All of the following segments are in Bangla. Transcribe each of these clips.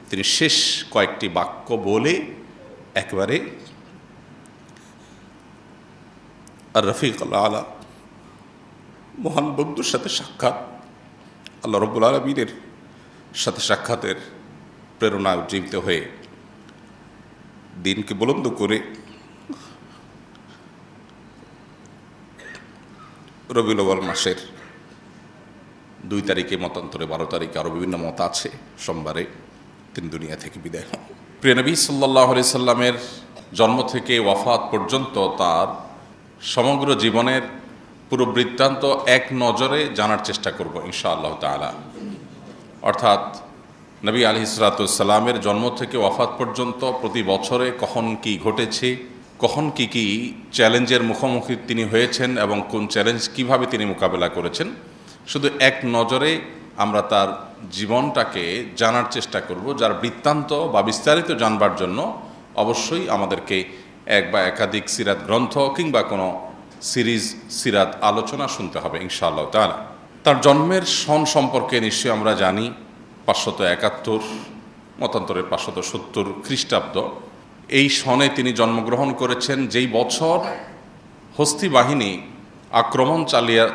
তিনি শেষ কয়েকটি বাক্য বলে একবারে আর রফিক আলা মহান বন্ধুর সাথে সাক্ষাৎ, আল্লাহ রব্বুল আলামিনের সাথে সাক্ষাতের প্রেরণা উজ্জীবিত হয়ে দিনকে বুলন্দ করে রবিউল আউয়াল মাসের 2 তারিখে, মতান্তরে 12 তারিখে, আরও বিভিন্ন মত আছে, সোমবারে তিনি দুনিয়া থেকে বিদায় হন। প্রিয় নবী সাল্লাল্লাহু আলাইহি সাল্লামের জন্ম থেকে ওয়াফাত পর্যন্ত তার সমগ্র জীবনের পুরো বৃত্তান্ত এক নজরে জানার চেষ্টা করব ইনশাআল্লাহ তাআলা। অর্থাৎ নবী আলাইহিস সালাতু ওয়াস সালামের জন্ম থেকে ওয়াফাত পর্যন্ত প্রতি বছরে কখন কি ঘটেছে, কখন কি কি চ্যালেঞ্জের মুখোমুখি তিনি হয়েছেন এবং কোন চ্যালেঞ্জ কিভাবে তিনি মোকাবেলা করেছেন, শুধু এক নজরে আমরা তার জীবনটাকে জানার চেষ্টা করব, যার বৃত্তান্ত বা বিস্তারিত জানবার জন্য অবশ্যই আমাদেরকে এক বা একাধিক সিরাত গ্রন্থ কিংবা কোনো সিরিজ সিরাত আলোচনা শুনতে হবে ইনশাআল্লাহ তাআলা। তার জন্মের সন সম্পর্কে নিশ্চয়ই আমরা জানি 571, মতান্তরে 570 খ্রিস্টাব্দ। এই সনে তিনি জন্মগ্রহণ করেছেন, যেই বছর হস্তি বাহিনী আক্রমণ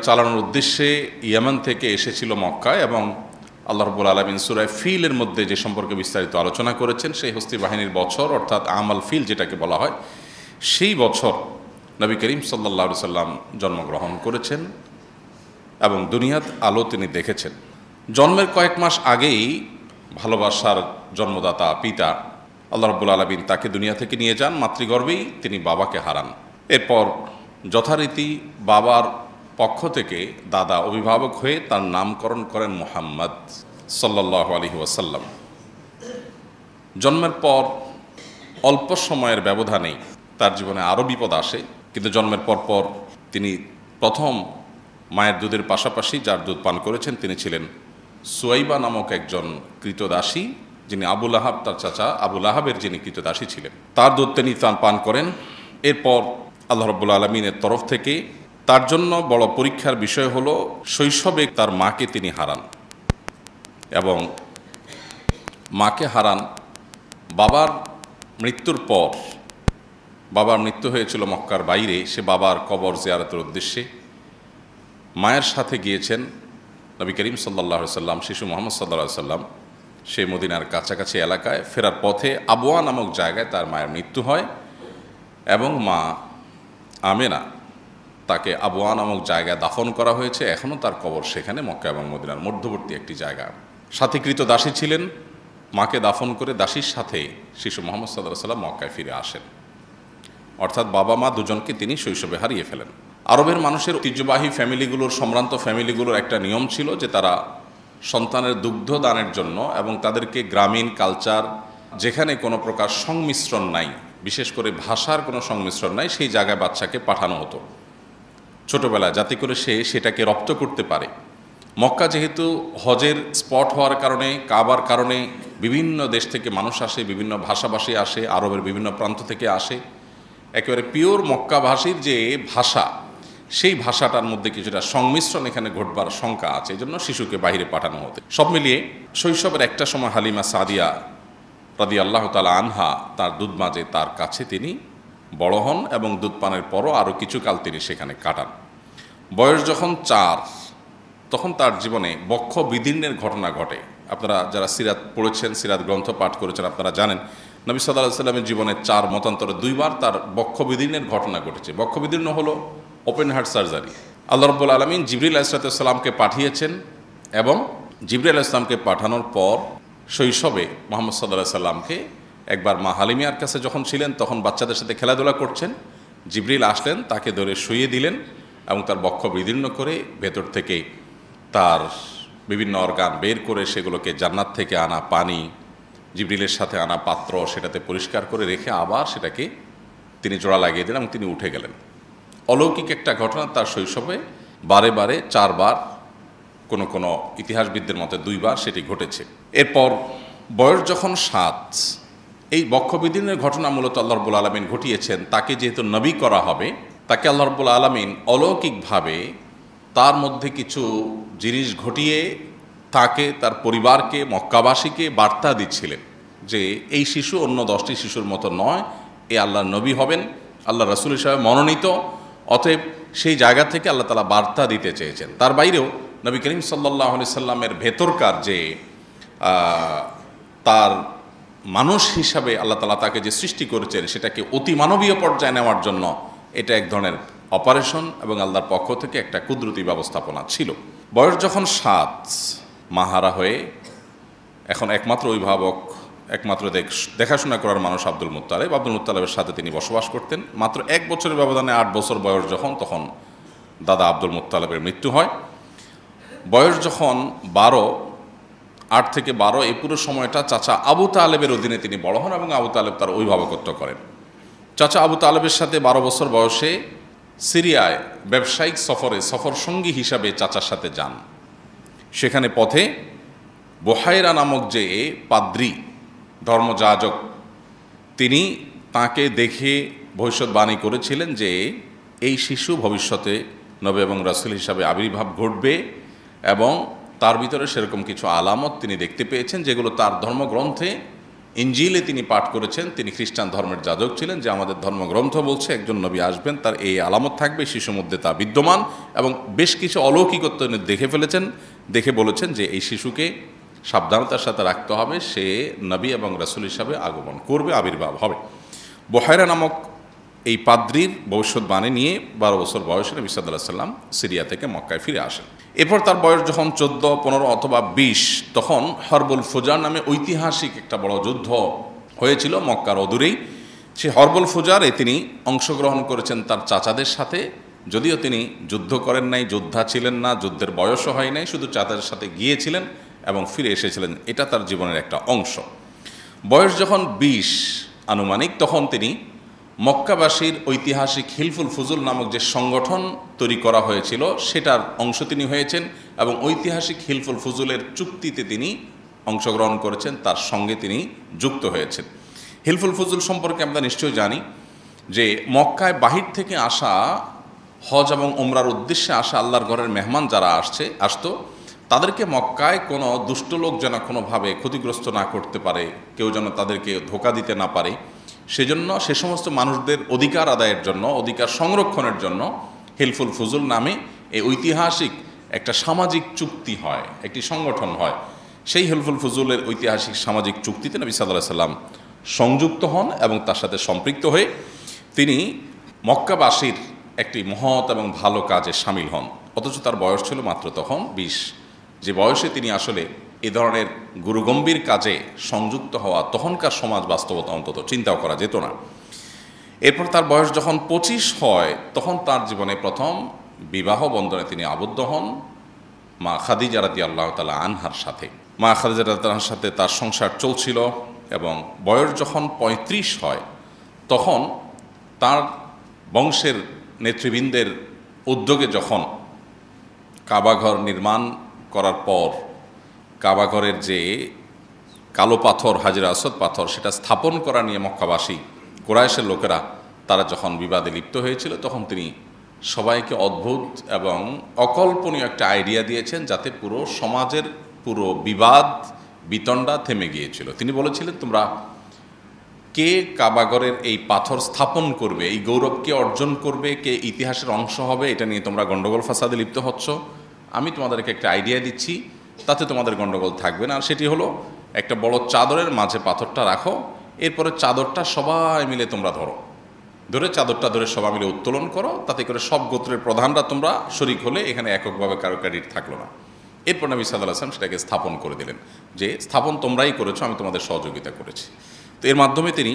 চালানোর উদ্দেশ্যে ইয়েমেন থেকে এসেছিল মক্কায়, এবং আল্লাহ রাব্বুল আলামিন সূরা ফিলের মধ্যে যে সম্পর্কে বিস্তারিত আলোচনা করেছেন, সেই হস্তি বাহিনীর বছর অর্থাৎ আমাল ফিল যেটাকে বলা হয়, সেই বছর নবী করিম সাল্লাল্লাহু আলাইহি সাল্লাম জন্মগ্রহণ করেছেন এবং দুনিয়ার আলো তিনি দেখেছেন। জন্মের কয়েক মাস আগেই ভালোবাসার জন্মদাতা পিতা আল্লাহ রাব্বুল আলামিন তাকে দুনিয়া থেকে নিয়ে যান, মাতৃগর্ভেই তিনি বাবাকে হারান। এরপর যথারীতি বাবার পক্ষ থেকে দাদা অভিভাবক হয়ে তার নামকরণ করেন মুহাম্মদ সাল্লাল্লাহু আলাইহি ওয়াসাল্লাম। জন্মের পর অল্প সময়ের ব্যবধানেই তার জীবনে আরও বিপদ আসে, কিন্তু জন্মের পর তিনি প্রথম মায়ের দুধের পাশাপাশি যার দুধ পান করেছেন তিনি ছিলেন সুয়াইবা নামক একজন কৃতদাসী, যিনি আবু লাহাব, তার চাচা আবু লাহাবের যিনি কৃতদাসী ছিলেন, তার দুধ তিনি পান করেন। এরপর আল্লাহ রাব্বুল আলামিনের তরফ থেকে তার জন্য বড় পরীক্ষার বিষয় হলো শৈশবে তার মাকে তিনি হারান, এবং মাকে হারান বাবার মৃত্যুর পর। বাবার মৃত্যু হয়েছিল মক্কার বাইরে, সে বাবার কবর জিয়ারতের উদ্দেশ্যে মায়ের সাথে গিয়েছেন নবী করিম সাল্লাল্লাহু আলাইহি সাল্লাম, শিশু মুহাম্মদ সাল্লাল্লাহু আলাইহি সাল্লাম। সে মদিনার কাছাকাছি এলাকায় ফেরার পথে আবওয়া নামক জায়গায় তার মায়ের মৃত্যু হয়, এবং মা আমেনা তাকে আবওয়া নামক জায়গায় দাফন করা হয়েছে। এখনও তার কবর সেখানে, মক্কা এবং মদিনার মধ্যবর্তী একটি জায়গা। সাথীকৃত দাসী ছিলেন, মাকে দাফন করে দাসীর সাথে শিশু মুহাম্মদ সাল্লাল্লাহু আলাইহি সাল্লাম মক্কায় ফিরে আসেন। অর্থাৎ বাবা মা দুজনকে তিনি শৈশবে হারিয়ে ফেলেন। আরবের মানুষের ঐতিহ্যবাহী ফ্যামিলিগুলোর, সম্ভ্রান্ত ফ্যামিলিগুলোর একটা নিয়ম ছিল যে তারা সন্তানের দুগ্ধ দানের জন্য এবং তাদেরকে গ্রামীণ কালচার, যেখানে কোনো প্রকার সংমিশ্রণ নাই, বিশেষ করে ভাষার কোনো সংমিশ্রণ নাই, সেই জায়গায় বাচ্চাকে পাঠানো হতো ছোটোবেলায়, যাতে করে সে সেটাকে রপ্ত করতে পারে। মক্কা যেহেতু হজের স্পট হওয়ার কারণে, কাবার কারণে বিভিন্ন দেশ থেকে মানুষ আসে, বিভিন্ন ভাষাভাষী আসে, আরবের বিভিন্ন প্রান্ত থেকে আসে, একেবারে পিওর মক্কাভাষীর যে ভাষা, সেই ভাষাটার মধ্যে কিছুটা সংমিশ্রণ এখানে ঘটবার শঙ্কা আছে, এই জন্য শিশুকে বাইরে পাঠানো হতো। সব মিলিয়ে শৈশবের একটা সময় হালিমা সাদিয়া রাদিয়াল্লাহু তাআলা আনহা তার দুধ মাঝে তার কাছে তিনি বড় হন, এবং দুধ পানের পরও আরও কিছুকাল তিনি সেখানে কাটান। বয়স যখন 4, তখন তার জীবনে বক্ষ বিদীর্ণের ঘটনা ঘটে। আপনারা যারা সিরাত পড়েছেন, সিরাত গ্রন্থ পাঠ করেছেন, আপনারা জানেন নবী সাল্লাল্লাহু আলাইহি সাল্লামের জীবনে 4 মতান্তরে 2 বার তার বক্ষ বিদীর্ণের ঘটনা ঘটেছে। বক্ষ বিদীর্ণ হলো ওপেন হার্ট সার্জারি। আল্লাহ রাব্বুল আলামিন জিবরিল আলাইহিস সালামকে পাঠিয়েছেন, এবং জিবরিল আলাইহিস সালামকে পাঠানোর পর শৈশবে মুহাম্মদ সাল্লাল্লাহু আলাইহি সাল্লামকে একবার মা হালিমার কাছে যখন ছিলেন, তখন বাচ্চাদের সাথে খেলাধুলা করছেন, জিবরিল আসলেন, তাকে ধরে শুইয়ে দিলেন এবং তার বক্ষ বিদীর্ণ করে ভেতর থেকে তার বিভিন্ন অর্গান বের করে সেগুলোকে জান্নাত থেকে আনা পানি, জিবরিলের সাথে আনা পাত্র, সেটাতে পরিষ্কার করে রেখে আবার সেটাকে তিনি জোড়া লাগিয়ে দিলেন এবং তিনি উঠে গেলেন। অলৌকিক একটা ঘটনা। তার শৈশবে বারে বারে 4 বার, কোনো কোনো ইতিহাসবিদদের মতে 2 বার সেটি ঘটেছে। এরপর বয়স যখন 7, এই বক্ষবিদীর্ণের ঘটনা মূলত আল্লাহ রাব্বুল আলামিন ঘটিয়েছেন। তাকে যেহেতু নবী করা হবে, তাকে আল্লাহ রাব্বুল আলামিন অলৌকিকভাবে তার মধ্যে কিছু জিনিস ঘটিয়ে তাকে, তার পরিবারকে, মক্কাবাসীকে বার্তা দিচ্ছিলেন যে এই শিশু অন্য 10টি শিশুর মতো নয়, এ আল্লাহর নবী হবেন, আল্লাহ রাসূল হিসাবে মনোনীত। অতএব সেই জায়গা থেকে আল্লাহ তাআলা বার্তা দিতে চেয়েছেন। তার বাইরেও নবী করিম সাল্লাল্লাহু আলাইহি সাল্লামের ভেতরকার যে তার মানুষ হিসাবে আল্লাহ তাআলা তাকে যে সৃষ্টি করেছেন সেটাকে অতি মানবীয় পর্যায়ে নেওয়ার জন্য এটা এক ধরনের অপারেশন এবং আল্লাহর পক্ষ থেকে একটা কুদরতি ব্যবস্থাপনা ছিল। বয়স যখন 7, মাহারা হয়ে এখন একমাত্র অভিভাবক, একমাত্র দেখাশোনা করার মানুষ আব্দুল মুত্তালিবের সাথে তিনি বসবাস করতেন। মাত্র 1 বছরের ব্যবধানে 8 বছর বয়স তখন দাদা আব্দুল মুত্তালিবের মৃত্যু হয়। বয়স যখন 12, 8 থেকে 12, এই পুরো সময়টা চাচা আবু তালেবের অধীনে তিনি বড় হন এবং আবু তালেব তার অভিভাবকত্ব করেন। চাচা আবু তালেবের সাথে 12 বছর বয়সে সিরিয়ায় ব্যবসায়িক সফর সঙ্গী হিসাবে চাচার সাথে যান। সেখানে পথে বুহাইরা নামক যে পাদ্রী ধর্মযাজক, তিনি তাকে দেখে ভবিষ্যৎবাণী করেছিলেন যে এই শিশু ভবিষ্যতে নবী এবং রাসূল হিসাবে আবির্ভাব ঘটবে, এবং তার ভিতরে সেরকম কিছু আলামত তিনি দেখতে পেয়েছেন যেগুলো তার ধর্মগ্রন্থে ইনজিলে তিনি পাঠ করেছেন। তিনি খ্রিস্টান ধর্মের যাজক ছিলেন, যে আমাদের ধর্মগ্রন্থ বলছে একজন নবী আসবেন, তার এই আলামত থাকবে, শিশুর মধ্যে তা বিদ্যমান, এবং বেশ কিছু অলৌকিকত্ব তিনি দেখে ফেলেছেন। দেখে বলেছেন যে এই শিশুকে সাবধানতার সাথে রাখতে হবে, সে নবী এবং রাসূল হিসাবে আগমন করবে, আবির্ভাব হবে। বুহাইরা নামক এই পাদ্রীর ভবিষ্যৎবাণী নিয়ে 12 বছর বয়সে নবী সাল্লাল্লাহু আলাইহি ওয়াসাল্লাম সিরিয়া থেকে মক্কায় ফিরে আসেন। এরপর তার বয়স যখন 14, 15 অথবা 20, তখন হরবুল ফুজার নামে ঐতিহাসিক একটা বড় যুদ্ধ হয়েছিল মক্কার অদূরেই। সেই হরবুল ফুজারে তিনি অংশগ্রহণ করেছেন তার চাচাদের সাথে, যদিও তিনি যুদ্ধ করেন নাই, যোদ্ধা ছিলেন না, যুদ্ধের বয়সও হয় নাই, শুধু চাচাদের সাথে গিয়েছিলেন এবং ফিরে এসেছিলেন। এটা তার জীবনের একটা অংশ। বয়স যখন 20 আনুমানিক, তখন তিনি মক্কাবাসীর ঐতিহাসিক হিলফুল ফুজুল নামক যে সংগঠন তৈরি করা হয়েছিল সেটার অংশ তিনি হয়েছেন, এবং ঐতিহাসিক হিলফুল ফুজুলের চুক্তিতে তিনি অংশগ্রহণ করেছেন, তার সঙ্গে তিনি যুক্ত হয়েছেন। হিলফুল ফুজুল সম্পর্কে আমরা নিশ্চয়ই জানি যে মক্কায় বাহির থেকে আসা, হজ এবং ওমরার উদ্দেশ্যে আসা আল্লাহর ঘরের মেহমান যারা আসতো, তাদেরকে মক্কায় কোনো দুষ্ট লোক যেন কোনোভাবে ক্ষতিগ্রস্ত না করতে পারে, কেউ যেন তাদেরকে ধোঁকা দিতে না পারে, সেজন্য সে সমস্ত মানুষদের অধিকার আদায়ের জন্য, অধিকার সংরক্ষণের জন্য হিলফুল ফুজুল নামে এই ঐতিহাসিক একটা সামাজিক চুক্তি হয়, একটি সংগঠন হয়। সেই হিলফুল ফুজুলের ঐতিহাসিক সামাজিক চুক্তিতে নবী সাল্লাল্লাহু আলাইহি ওয়াসাল্লাম সংযুক্ত হন এবং তার সাথে সম্পৃক্ত হয়ে তিনি মক্কাবাসীর একটি মহৎ এবং ভালো কাজে সামিল হন। অথচ তার বয়স ছিল মাত্র তখন 20, যে বয়সে তিনি আসলে এ ধরনের গুরুগম্ভীর কাজে সংযুক্ত হওয়া তখনকার সমাজ বাস্তবতা অন্তত চিন্তাও করা যেত না। এরপর তার বয়স যখন 25 হয়, তখন তার জীবনে প্রথম বিবাহ বন্ধনে তিনি আবদ্ধ হন মা খাদিজা রাদিয়াল্লাহু তাআলা আনহার সাথে। মা খাদিজা রাদিয়াল্লাহু আনহার সাথে তার সংসার চলছিল, এবং বয়স যখন 35 হয়, তখন তার বংশের নেতৃবৃন্দের উদ্যোগে যখন কাবাঘর নির্মাণ করার পর কাবাঘরের যে কালো পাথর, হাজরে আসওয়াদ পাথর, সেটা স্থাপন করা নিয়ে মক্কাবাসী কুরাইশের লোকেরা তারা যখন বিবাদে লিপ্ত হয়েছিল, তখন তিনি সবাইকে অদ্ভুত এবং অকল্পনীয় একটা আইডিয়া দিয়েছেন, যাতে পুরো সমাজের পুরো বিবাদ বিতণ্ডা থেমে গিয়েছিল। তিনি বলেছিলেন, তোমরা কে কাবাঘরের এই পাথর স্থাপন করবে, এই গৌরব কে অর্জন করবে, কে ইতিহাসের অংশ হবে, এটা নিয়ে তোমরা গণ্ডগোল ফাসাদে লিপ্ত হচ্ছ। আমি তোমাদেরকে একটা আইডিয়া দিচ্ছি, তাতে তোমাদের গণ্ডগোল থাকবে না। আর সেটি হলো, একটা বড় চাদরের মাঝে পাথরটা রাখো, এরপরে চাদরটা সবাই মিলে তোমরা ধরে চাদরটা ধরে সবাই মিলে উত্তোলন করো, তাতে করে সব গোত্রের প্রধানরা তোমরা শরিক হলে, এখানে এককভাবে কারো ক্রেডিট থাকলো না। এরপর নবী সাল্লাল্লাহু আলাইহি ওয়াসাল্লাম সেটাকে স্থাপন করে দিলেন, যে স্থাপন তোমরাই করেছো, আমি তোমাদের সহযোগিতা করেছি। তো এর মাধ্যমে তিনি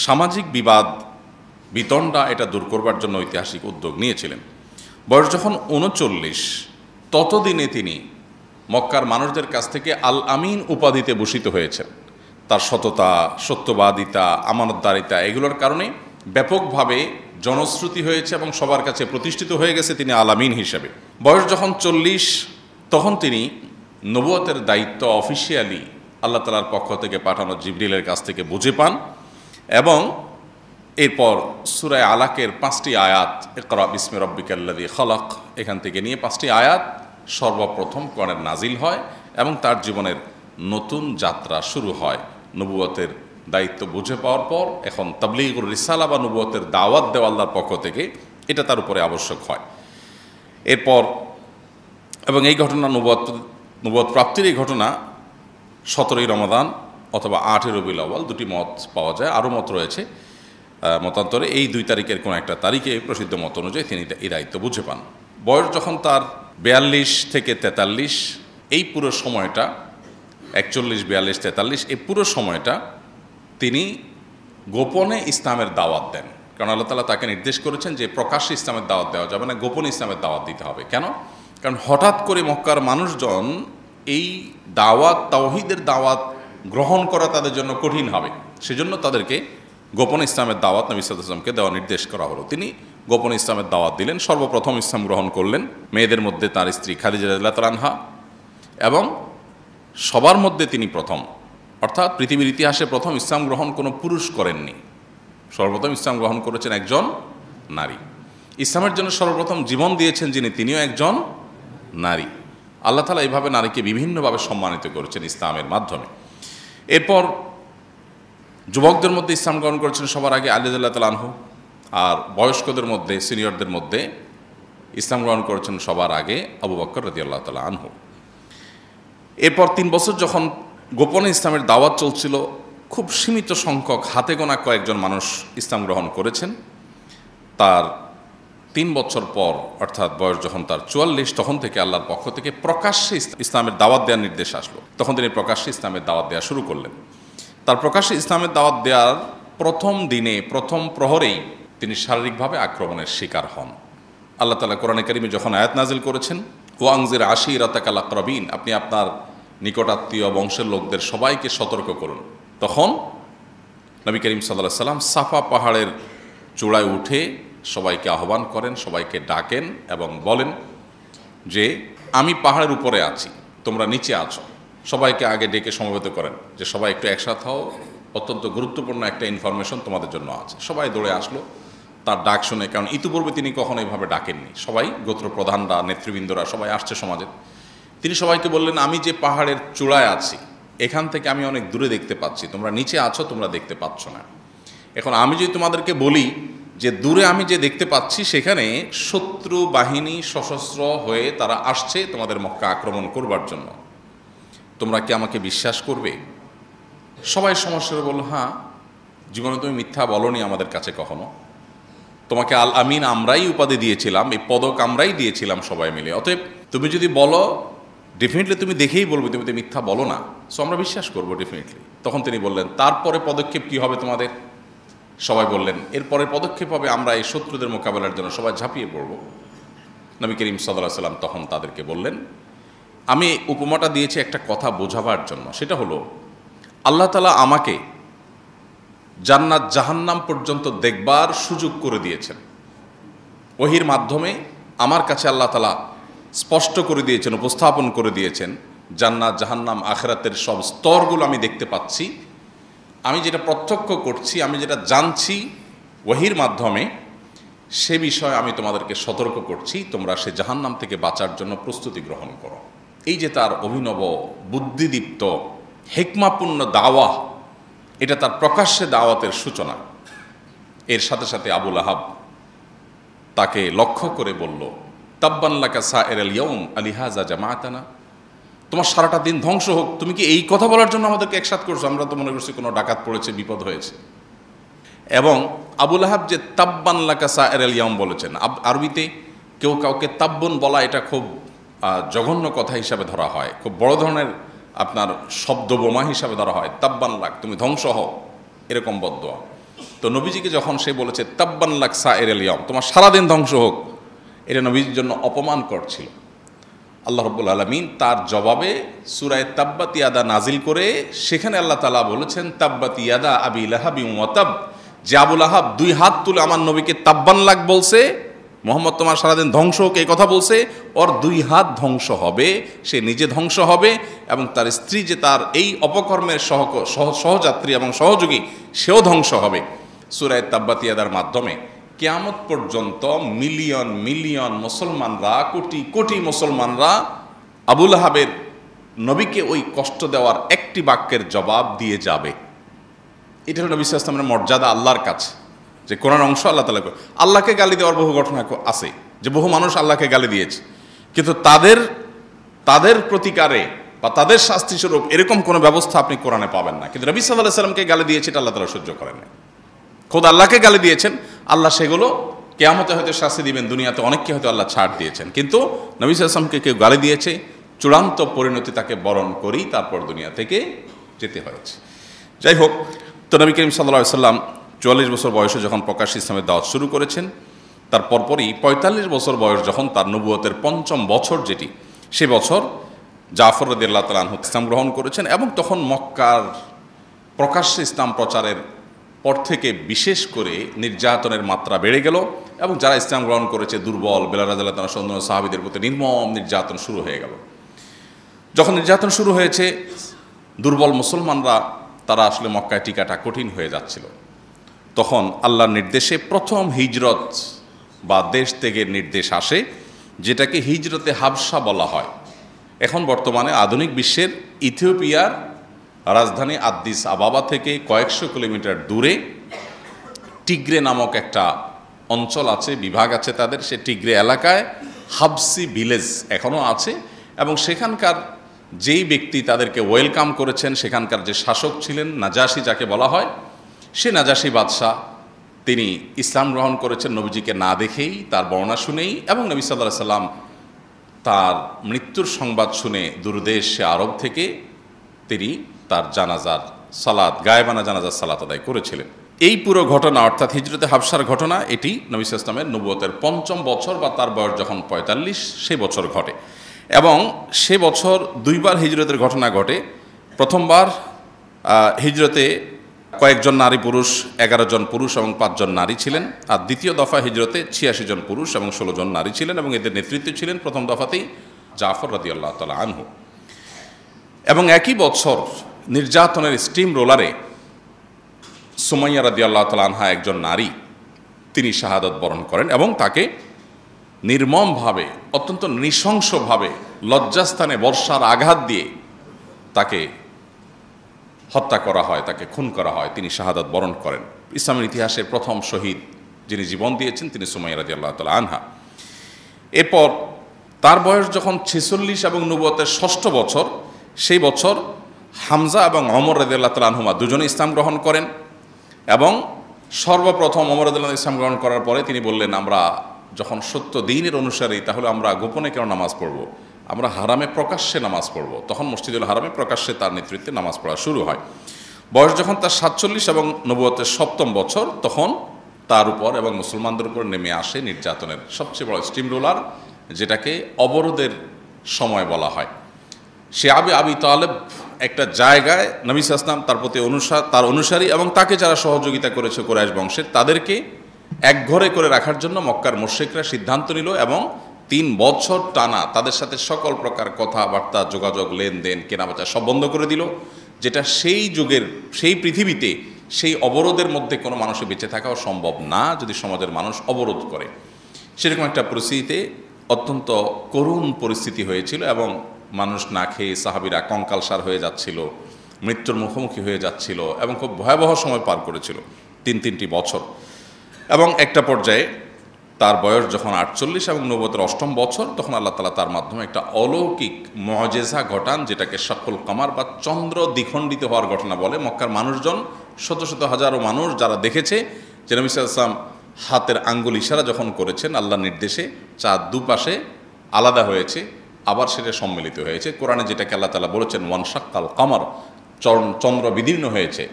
সামাজিক বিবাদ বিতণ্ডা এটা দূর করবার জন্য ঐতিহাসিক উদ্যোগ নিয়েছিলেন। বয়স যখন 39, ততদিনে তিনি মক্কার মানুষদের কাছ থেকে আল আমিন উপাধিতে ভূষিত হয়েছেন। তার সততা, সত্যবাদিতা, আমানতদারিতা, এগুলোর কারণে ব্যাপকভাবে জনশ্রুতি হয়েছে এবং সবার কাছে প্রতিষ্ঠিত হয়ে গেছে তিনি আল আমিন হিসেবে। বয়স যখন 40, তখন তিনি নবুয়তের দায়িত্ব অফিসিয়ালি আল্লাহ তাআলার পক্ষ থেকে পাঠানো জিবরিলের কাছ থেকে বুঝে পান, এবং এরপর সূরা আলাকের 5টি আয়াত, ইকরা বিসমি রাব্বিকাল্লাযী খালাক, এখান থেকে নিয়ে 5টি আয়াত সর্বপ্রথম কোরআনের নাজিল হয়, এবং তার জীবনের নতুন যাত্রা শুরু হয়। নবুয়তের দায়িত্ব বুঝে পাওয়ার পর এখন তাবলীগুর রিসালা বা নবুয়তের দাওয়াত দেওয়া আল্লাহর পক্ষ থেকে এটা তার উপরে আবশ্যক হয়। এরপর এবং এই ঘটনা নবুয়ত প্রাপ্তির এই ঘটনা 17ই রমাদান অথবা 8ই রবিউল আউয়াল, দুটি মত পাওয়া যায়, আরও মত রয়েছে মতান্তরে। এই 2 তারিখের কোনো একটা তারিখে প্রসিদ্ধ মত অনুযায়ী তিনি এই দায়িত্ব বুঝে পান। বয়স যখন তার 42 থেকে 43, এই পুরো সময়টা 41, 42, 43 এই পুরো সময়টা তিনি গোপনে ইসলামের দাওয়াত দেন। কারণ আল্লাহ তাআলা তাকে নির্দেশ করেছেন যে প্রকাশ্যে ইসলামের দাওয়াত দেওয়া যাবে না, গোপনে ইসলামের দাওয়াত দিতে হবে। কেন? কারণ হঠাৎ করে মক্কার মানুষজন এই দাওয়াত, তাওহীদের দাওয়াত গ্রহণ করা তাদের জন্য কঠিন হবে। সেজন্য তাদেরকে গোপনে ইসলামের দাওয়াত নবী সাল্লাল্লাহু আলাইহি ওয়াসাল্লামকে দেওয়া নির্দেশ করা হলো। তিনি গোপনে ইসলামের দাওয়াত দিলেন। সর্বপ্রথম ইসলাম গ্রহণ করলেন মেয়েদের মধ্যে তার স্ত্রী খাদিজা রাদিয়াল্লাহু তাআলা আনহা, এবং সবার মধ্যে তিনি প্রথম, অর্থাৎ পৃথিবীর ইতিহাসে প্রথম ইসলাম গ্রহণ কোনো পুরুষ করেননি। সর্বপ্রথম ইসলাম গ্রহণ করেছেন একজন নারী। ইসলামের জন্য সর্বপ্রথম জীবন দিয়েছেন যিনি, তিনিও একজন নারী। আল্লাহ তাআলা এইভাবে নারীকে বিভিন্নভাবে সম্মানিত করেছেন ইসলামের মাধ্যমে। এরপর যুবকদের মধ্যে ইসলাম গ্রহণ করেছেন সবার আগে আলী রাদিয়াল্লাহু তাআলা আনহু, আর বয়স্কদের মধ্যে, সিনিয়রদের মধ্যে ইসলাম গ্রহণ করেছেন সবার আগে আবু বকর রাদিয়াল্লাহু তাআলা আনহু। এরপর 3 বছর যখন গোপনে ইসলামের দাওয়াত চলছিল, খুব সীমিত সংখ্যক, হাতে গোনা কয়েকজন মানুষ ইসলাম গ্রহণ করেছেন। তার 3 বছর পর, অর্থাৎ বয়স যখন তার 44, তখন থেকে আল্লাহর পক্ষ থেকে প্রকাশ্যে ইসলামের দাওয়াত দেওয়ার নির্দেশ আসলো। তখন তিনি প্রকাশ্যে ইসলামের দাওয়াত দেওয়া শুরু করলেন। তার প্রকাশ্যে ইসলামের দাওয়াত দেওয়ার প্রথম দিনে, প্রথম প্রহরেই তিনি শারীরিকভাবে আক্রমণের শিকার হন। আল্লাহ তাআলা কোরআনে কারিমে যখন আয়াত নাজিল করেছেন, ওয়াংজির আশিরাতাকাল আকরাবিন, আপনি আপনার নিকটাত্মীয় বংশের লোকদের সবাইকে সতর্ক করুন, তখন নবী করিম সাল্লাল্লাহু আলাইহি ওয়াসাল্লাম সাফা পাহাড়ের চূড়ায় উঠে সবাইকে আহ্বান করেন, সবাইকে ডাকেন এবং বলেন যে আমি পাহাড়ের উপরে আছি, তোমরা নিচে আছো। সবাইকে আগে ডেকে সমবেত করেন যে সবাই একটু একসাথে হও, অত্যন্ত গুরুত্বপূর্ণ একটা ইনফরমেশন তোমাদের জন্য আছে। সবাই দৌড়ে আসলো তার ডাক শুনে, কারণ ইতিপূর্বে তিনি কখনো এইভাবে ডাকেননি। সবাই, গোত্র প্রধানরা, নেতৃবৃন্দরা সবাই আসছে সমাজের। তিনি সবাইকে বললেন, আমি যে পাহাড়ের চূড়ায় আছি, এখান থেকে আমি অনেক দূরে দেখতে পাচ্ছি, তোমরা নিচে আছো, তোমরা দেখতে পাচ্ছ না। এখন আমি যদি তোমাদেরকে বলি যে দূরে আমি যে দেখতে পাচ্ছি সেখানে শত্রু বাহিনী সশস্ত্র হয়ে তারা আসছে তোমাদের মক্কা আক্রমণ করবার জন্য, তোমরা কি আমাকে বিশ্বাস করবে? সবাই সমস্যার বলল, হ্যাঁ, জীবনে তুমি মিথ্যা বলনি আমাদের কাছে কখনো, তোমাকে আল আমিন আমরাই উপাধি দিয়েছিলাম, এই পদক আমরাই দিয়েছিলাম সবাই মিলে, অতএব তুমি যদি বলো ডেফিনেটলি তুমি দেখেই বলবে তুমি তো মিথ্যা বলো না, সো আমরা বিশ্বাস করবো ডেফিনেটলি। তখন তিনি বললেন, তারপরে পদক্ষেপ কি হবে তোমাদের? সবাই বললেন, এরপরের পদক্ষেপ হবে আমরা এই শত্রুদের মোকাবেলার জন্য সবাই ঝাঁপিয়ে পড়ব। নবী করিম সাল্লাল্লাহু আলাইহি ওয়াসাল্লাম তখন তাদেরকে বললেন, আমি উপমাটা দিয়েছি একটা কথা বোঝাবার জন্য, সেটা হলো আল্লাহ তাআলা আমাকে জান্নাত জাহান্নাম পর্যন্ত দেখবার সুযোগ করে দিয়েছেন। ওহির মাধ্যমে আমার কাছে আল্লাহ তাআলা স্পষ্ট করে দিয়েছেন, উপস্থাপন করে দিয়েছেন জান্নাত জাহান্নাম আখিরাতের সব স্তরগুলো আমি দেখতে পাচ্ছি। আমি যেটা প্রত্যক্ষ করছি, আমি যেটা জানছি ওহির মাধ্যমে, সে বিষয়ে আমি তোমাদেরকে সতর্ক করছি, তোমরা সে জাহান্নাম থেকে বাঁচার জন্য প্রস্তুতি গ্রহণ করো। এই যে তার অভিনব বুদ্ধিদীপ্ত হিকমাপূর্ণ দাওয়া, এটা তার প্রকাশ্যে দাওয়াতের সূচনা। এর সাথে সাথে আবু লাহাব তাকে লক্ষ্য করে বলল, তাব্বান লাকা সাইরাল ইয়াউম আলিহাযা জামাআতানা, তোমার সারাটা দিন ধ্বংস হোক, তুমি কি এই কথা বলার জন্য আমাদেরকে একসাথ করছো? আমরা তো মনে করছি কোনো ডাকাত পড়েছে, বিপদ হয়েছে। এবং আবু লাহাব যে তাব্বান লাকা সাইরাল ইয়াউম বলেছেন, আরবিতে কেউ কাউকে তাব্বুন বলা এটা খুব জঘন্য কথা হিসাবে ধরা হয়, খুব বড় ধরনের আপনার শব্দ বোমা হিসাবে ধরা হয়। তাব্বান লাক, তুমি ধ্বংস হও, এরকম বদদোয়া। তো নবীজিকে যখন সে বলেছে তাব্বান লাক সাইরাল ইয়াউম, তোমার সারাদিন ধ্বংস হোক, এটা নবীজির জন্য অপমানকর ছিল। আল্লাহ রাব্বুল আলামিন তার জবাবে সূরা তাব্বাত ইয়াদা নাজিল করে সেখানে আল্লাহ তাআলা বলেছেন, তাব্বাত ইয়াদা আবি লাহাবিন ওয়া তাব, যে আবু লাহাব 2 হাত তুলে আমার নবীকে তাব্বান লাক বলছে, মোহাম্মদ তোমার সারাদিন ধ্বংস হোক এই কথা বলছে, ওর 2 হাত ধ্বংস হবে, সে নিজে ধ্বংস হবে এবং তার স্ত্রী যে তার এই অপকর্মের সহযাত্রী এবং সহযোগী, সেও ধ্বংস হবে। সূরা তাব্বাত ইয়াদার মাধ্যমে কিয়ামত পর্যন্ত মিলিয়ন মিলিয়ন মুসলমানরা, কোটি কোটি মুসলমানরা আবু লাহাবের নবীকে ওই কষ্ট দেওয়ার একটি বাক্যের জবাব দিয়ে যাবে। এটা হলো নবী সাল্লাল্লাহু আলাইহি ওয়াসাল্লামের মর্যাদা আল্লাহর কাছে, যে কোরআন অংশ আল্লাহ তাআলা আল্লাহকে গালি দেওয়ার বহু ঘটনা আছে, যে বহু মানুষ আল্লাহকে গালি দিয়েছে, কিন্তু তাদের প্রতিকারে বা তাদের শাস্তি স্বরূপ এরকম কোনো ব্যবস্থা আপনি কোরআনে পাবেন না। কিন্তু নবী সাল্লাল্লাহু আলাইহি ওয়াসাল্লামকে গালি দিয়েছে, এটা আল্লাহ তাআলা সহ্য করেন না। খোদ আল্লাহকে গালি দিয়েছেন, আল্লাহ সেগুলো কিয়ামতে হয়তো শাস্তি দিবেন, দুনিয়াতে অনেককে হয়তো আল্লাহ ছাড় দিয়েছেন, কিন্তু নবী সাল্লাল্লাহু আলাইহি ওয়াসাল্লামকে কেউ গালি দিয়েছে, চূড়ান্ত পরিণতি তাকে বরণ করেই তারপর দুনিয়া থেকে যেতে হয়েছে। যাই হোক, তো নবী করিম সাল্লাল্লাহু আলাইহি ওয়াসাল্লাম ৪৪ বছর বয়সে যখন প্রকাশ্যে ইসলামের দাওয়াত শুরু করেছেন, তার পরপরই ৪৫ বছর বয়স যখন তার নবুয়তের পঞ্চম বছর যেটি, সে বছর জাফর রাদিয়াল্লাহু তাআলা আনহু ইসলাম গ্রহণ করেছেন। এবং তখন মক্কার প্রকাশ্যে ইসলাম প্রচারের পর থেকে বিশেষ করে নির্যাতনের মাত্রা বেড়ে গেল, এবং যারা ইসলাম গ্রহণ করেছে দুর্বল, বেলাল রাদিয়াল্লাহু তাআলা সহ সাহাবীদের প্রতি নির্মম নির্যাতন শুরু হয়ে গেল। যখন নির্যাতন শুরু হয়েছে, দুর্বল মুসলমানরা তারা আসলে মক্কায় টিকাটা কঠিন হয়ে যাচ্ছিল, তখন আল্লাহর নির্দেশে প্রথম হিজরত বা দেশ ত্যাগের নির্দেশ আসে, যেটাকে হিজরতে হাবশা বলা হয়। এখন বর্তমানে আধুনিক বিশ্বের ইথিওপিয়ার রাজধানী আদ্দিস আবাবা থেকে কয়েকশো কিলোমিটার দূরে টিগ্রে নামক একটা অঞ্চল আছে, বিভাগ আছে তাদের। সে টিগ্রে এলাকায় হাবসি ভিলেজ এখনও আছে, এবং সেখানকার যেই ব্যক্তি তাদেরকে ওয়েলকাম করেছেন, সেখানকার যে শাসক ছিলেন নাজাশি যাকে বলা হয়, সে নাজাশি বাদশাহ, তিনি ইসলাম গ্রহণ করেছেন নবীজিকে না দেখেই, তার বর্ণনা শুনেই, এবং নবী সাল্লাল্লাহু আলাইহি সাল্লাম তার মৃত্যুর সংবাদ শুনে দূরদেশ আরব থেকে তিনি তার জানাজার সালাত, গায়েবানা জানাজার সালাত আদায় করেছিলেন। এই পুরো ঘটনা অর্থাৎ হিজরতে হাবশার ঘটনা, এটি নবী সাল্লাল্লাহু আলাইহি ওয়াসাল্লামের নবুয়তের পঞ্চম বছর বা তার বয়স যখন ৪৫ সে বছর ঘটে। এবং সে বছর দুইবার হিজরতের ঘটনা ঘটে। প্রথমবার হিজরতে কয়েকজন নারী পুরুষ, ১১ জন পুরুষ এবং ৫ জন নারী ছিলেন। আর দ্বিতীয় দফা হিজরতে ৮৬ জন পুরুষ এবং ১৬ জন নারী ছিলেন, এবং এদের নেতৃত্বে ছিলেন প্রথম দফাতেই জাফর রাদিয়াল্লাহু তাআলা আনহু। এবং একই বছর নির্যাতনের স্টিম রোলারে সুমাইয়া রাদিয়াল্লাহু তাআলা আনহা, একজন নারী, তিনি শাহাদাত বরণ করেন, এবং তাকে নির্মমভাবে, অত্যন্ত নৃশংসভাবে লজ্জাস্থানে বর্ষার আঘাত দিয়ে তাকে হত্যা করা হয়, তাকে খুন করা হয়, তিনি শাহাদাত বরণ করেন। ইসলামের ইতিহাসের প্রথম শহীদ যিনি জীবন দিয়েছেন তিনি সুমাইয়া রাদিয়াল্লাহু তাআলা আনহা। এরপর তার বয়স যখন ৪৬ এবং নবুয়তের ষষ্ঠ বছর, সেই বছর হামজা এবং ওমর রাদিয়াল্লাহু তাআলা আনহুমা দুজনে ইসলাম গ্রহণ করেন। এবং সর্বপ্রথম ওমর রাদিয়াল্লাহু ইসলাম গ্রহণ করার পরে তিনি বললেন, আমরা যখন সত্য দ্বীনের অনুসারী, তাহলে আমরা গোপনে কেন নামাজ পড়ব, আমরা হারামে প্রকাশ্যে নামাজ পড়ব। তখন মসজিদুল হারামে প্রকাশ্যে তার নেতৃত্বে নামাজ পড়া শুরু হয়। বয়স যখন তার ৪৭ এবং নবুয়তের সপ্তম বছর, তখন তার উপর এবং মুসলমানদের উপর নেমে আসে নির্যাতনের সবচেয়ে বড় স্টিম রোলার, যেটাকে অবরোধের সময় বলা হয়। সে আবি তালেব একটা জায়গায় নবী সাল্লাল্লাহু আলাইহি ওয়াসাল্লাম, তার প্রতি তার অনুসারী এবং তাকে যারা সহযোগিতা করেছে কুরাইশ বংশের, তাদেরকে একঘরে করে রাখার জন্য মক্কার মুশরিকরা সিদ্ধান্ত নিল, এবং ৩ বছর টানা তাদের সাথে সকল প্রকার কথাবার্তা, যোগাযোগ, লেনদেন, কেনাবেচা সব বন্ধ করে দিল, যেটা সেই যুগের, সেই পৃথিবীতে সেই অবরোধের মধ্যে কোনো মানুষের বেঁচে থাকাও সম্ভব না যদি সমাজের মানুষ অবরোধ করে। সেরকম একটা পরিস্থিতিতে অত্যন্ত করুণ পরিস্থিতি হয়েছিল, এবং মানুষ না খেয়ে সাহাবীরা কঙ্কালসার হয়ে যাচ্ছিল, মৃত্যুর মুখোমুখি হয়ে যাচ্ছিল, এবং খুব ভয়াবহ সময় পার করেছিল ৩টি বছর। এবং একটা পর্যায়ে তার বয়স যখন ৪৮ এবং নবুয়তের অষ্টম বছর, তখন আল্লাহ তাআলা তার মাধ্যমে একটা অলৌকিক মুআজিজা ঘটান, যেটাকে শাক্কুল কামার বা চন্দ্র দ্বিখণ্ডিত হওয়ার ঘটনা বলে। মক্কার মানুষজন, শত শত হাজারো মানুষ যারা দেখেছে যে নবী সাল্লাল্লাহু আলাইহি ওয়াসাল্লাম হাতের আঙ্গুল ইশারা যখন করেছেন আল্লাহর নির্দেশে, চাঁদ দুপাশে আলাদা হয়েছে, আবার সেটা সম্মিলিত হয়েছে। কোরআনে যেটাকে আল্লাহ তাআলা বলেছেন ওয়ানশাক্কাল কামার, চন্দ্র বিদীর্ণ হয়েছে,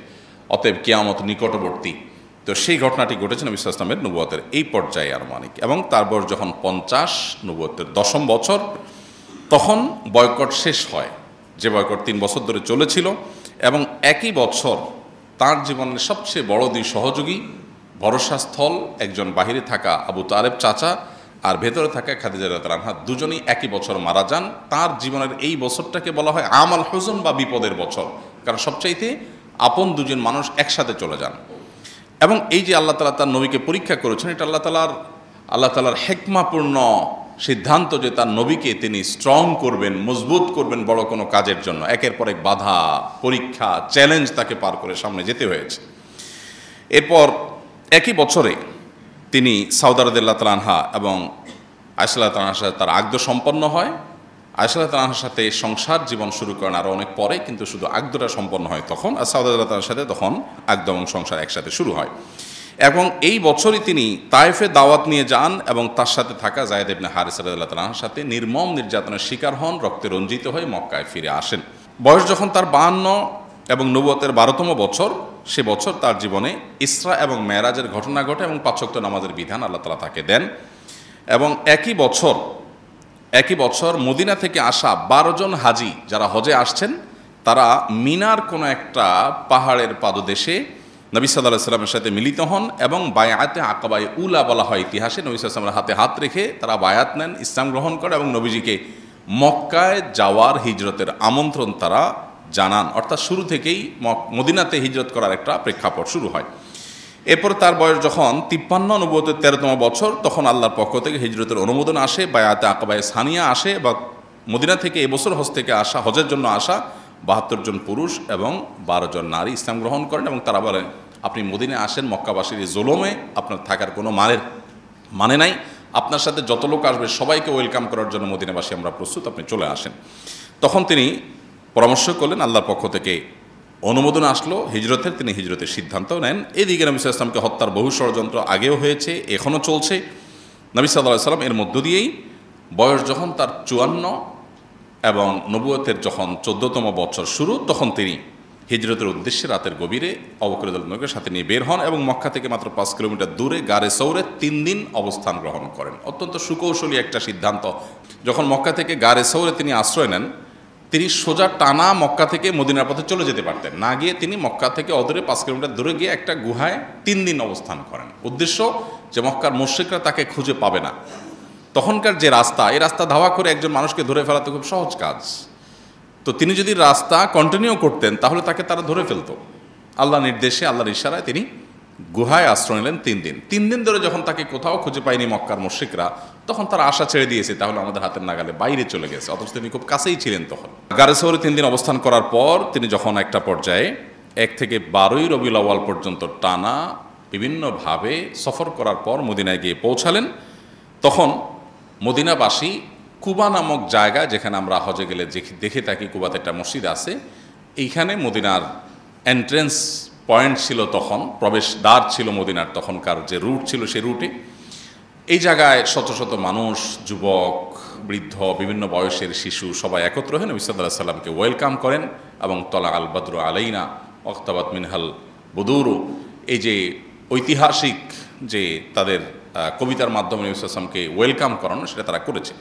অতএব কিয়ামত নিকটবর্তী। তো সেই ঘটনাটি ঘটেছে নবী সাল্লাল্লাহু আলাইহি ওয়াসাল্লামের নবুয়তের এই পর্যায়ে আনুমানিক। এবং তার বয়স যখন ৫০, নবুয়তের ১০ম বছর, তখন বয়কট শেষ হয়, যে বয়কট ৩ বছর ধরে চলেছিল। এবং একই বছর তার জীবনের সবচেয়ে বড় দুই সহযোগী, ভরসাস্থল, একজন বাহিরে থাকা আবু তালেব চাচা আর ভেতরে থাকা খাদিজা রাদিয়াল্লাহু আনহা, দুজনেই একই বছর মারা যান। তার জীবনের এই বছরটাকে বলা হয় আমাল হুজন বা বিপদের বছর, কারণ সবচাইতে আপন দুজন মানুষ একসাথে চলে যান। এবং এই যে আল্লাহ তাআলা তার নবীকে পরীক্ষা করেছেন, এটা আল্লাহ তাআলার হেকমাপূর্ণ সিদ্ধান্ত যে তার নবীকে তিনি স্ট্রং করবেন, মজবুত করবেন বড় কোনো কাজের জন্য। একের পর এক বাধা, পরীক্ষা, চ্যালেঞ্জ তাকে পার করে সামনে যেতে হয়েছে। এরপর একই বছরে তিনি সাউদা রাদিয়াল্লাহু তাআলা আনহা এবং আয়েশা রাদিয়াল্লাহু তাআলার সাথে তার আকদ সম্পন্ন হয়। আয়েশা রাদিয়াল্লাহু তাআলার সাথে সংসার জীবন শুরু করেন আরও অনেক পরে, কিন্তু শুধু আকদটা সম্পন্ন হয় তখন, আর সাউদা রাদিয়াল্লাহু তাআলার সাথে তখন আকদ এবং সংসার একসাথে শুরু হয়। এবং এই বছরই তিনি তায়েফে দাওয়াত নিয়ে যান এবং তার সাথে থাকা যায়েদ ইবনে হারিসা রাদিয়াল্লাহু তাআলার সাথে নির্মম নির্যাতনের শিকার হন, রক্তে রঞ্জিত হয়ে মক্কায় ফিরে আসেন। বয়স যখন তার 52 এবং নবুয়তের 12তম বছর, সে বছর তার জীবনে ইসরা এবং মেরাজের ঘটনা ঘটে এবং 5 ওয়াক্ত নামাজের বিধান আল্লাহ তাআলা তাকে দেন। এবং একই বছর মদিনা থেকে আসা 12 জন হাজি যারা হজে আসছেন, তারা মিনার কোনো একটা পাহাড়ের পাদদেশে নবী সাল্লাল্লাহু আলাইহি ওয়াসাল্লামের সাথে মিলিত হন এবং বায়াতে আকাবায়ে উলা বলা হয় ইতিহাসে। নবী সাল্লাল্লাহু আলাইহি ওয়াসাল্লামের হাতে হাত রেখে তারা বায়াত নেন, ইসলাম গ্রহণ করে এবং নবীজিকে মক্কায় যাওয়ার হিজরতের আমন্ত্রণ তারা জানান। অর্থাৎ শুরু থেকেই মদিনাতে হিজরত করার একটা প্রেক্ষাপট শুরু হয়। এরপর তার বয়স যখন 53 নবুয়তের 13তম বছর, তখন আল্লাহর পক্ষ থেকে হিজরতের অনুমোদন আসে, বায়াতে আকাবায়ে সানিয়া আসে, বা মদিনা থেকে এবছর হজ থেকে আসা, হজের জন্য আসা 72 জন পুরুষ এবং 12 জন নারী ইসলাম গ্রহণ করেন। এবং তারা বলেন, আপনি মদিনায় আসেন, মক্কাবাসীর জুলুমে আপনার থাকার কোনো মানে নাই, আপনার সাথে যত লোক আসবে সবাইকে ওয়েলকাম করার জন্য মদিনাবাসী আমরা প্রস্তুত, আপনি চলে আসেন। তখন তিনি পরামর্শ করলেন, আল্লাহর পক্ষ থেকে অনুমোদন আসলো হিজরতের, তিনি হিজরতের সিদ্ধান্ত নেন। এদিকে নবী সাল্লাল্লাহু আলাইহি ওয়াসাল্লামকে হত্যার বহু ষড়যন্ত্র আগেও হয়েছে, এখনও চলছে। নবী সাল্লাল্লাহু আলাইহি ওয়াসাল্লাম এর মধ্য দিয়েই বয়স যখন তার 54 এবং নবুয়তের যখন 14তম বছর শুরু, তখন তিনি হিজরতের উদ্দেশ্যে রাতের গভীরে আবু বকর রাদিয়াল্লাহু আনহুকে সাথে নিয়ে বের হন এবং মক্কা থেকে মাত্র 5 কিলোমিটার দূরে গারে সৌরে 3 দিন অবস্থান গ্রহণ করেন। অত্যন্ত সুকৌশলী একটা সিদ্ধান্ত। যখন মক্কা থেকে গারে সৌরে তিনি আশ্রয় নেন, তিনি সোজা টানা মক্কা থেকে মদিনার পথে চলে যেতে পারতেন, না গিয়ে তিনি মক্কা থেকে অদূরে 5 কিলোমিটার দূরে গিয়ে একটা গুহায় 3 দিন অবস্থান করেন। উদ্দেশ্য যে মক্কার মুশরিকরা তাকে খুঁজে পাবে না। তখনকার যে রাস্তা, এই রাস্তা ধাওয়া করে একজন মানুষকে ধরে ফেলা তো খুব সহজ কাজ। তো তিনি যদি রাস্তা কন্টিনিউ করতেন তাহলে তাকে তারা ধরে ফেলতো। আল্লাহর নির্দেশে, আল্লাহর ইশারায় তিনি গুহায় আশ্রয় নিলেন 3 দিন। 3 দিন ধরে যখন তাকে কোথাও খুঁজে পায়নি মক্কার মুশরিকরা, তখন তারা আশা ছেড়ে দিয়েছে, তাহলে আমাদের হাতের নাগালে বাইরে চলে গেছে। অথচ তিনি খুব কাছেই ছিলেন। তখন গারে সৌরে 3 দিন অবস্থান করার পর তিনি যখন একটা পর্যায়ে 1 থেকে 12ই রবিউল আউয়াল পর্যন্ত টানা বিভিন্নভাবে সফর করার পর মদিনায় গিয়ে পৌঁছালেন, তখন মদিনাবাসী কুবা নামক জায়গা, যেখানে আমরা হজে গেলে দেখে থাকি কুবাতে একটা মসজিদ আছে, এইখানে মদিনার এন্ট্রেন্স পয়েন্ট ছিল, তখন প্রবেশদ্বার ছিল মদিনার, তখনকার যে রুট ছিল সেই রুটে। এই জায়গায় শত শত মানুষ, যুবক, বৃদ্ধ, বিভিন্ন বয়সের শিশু সবাই একত্র হয়ে নবী সাল্লাল্লাহু আলাইহি ওয়াসাল্লামকে ওয়েলকাম করেন এবং তলা আল বদরু আলাইনা ওয়াক্তাবাত মিনহাল বুদুরু, এই যে ঐতিহাসিক যে তাদের কবিতার মাধ্যমে নবী সাল্লাল্লাহু আলাইহি ওয়াসাল্লামকে ওয়েলকাম করানো, সেটা তারা করেছে।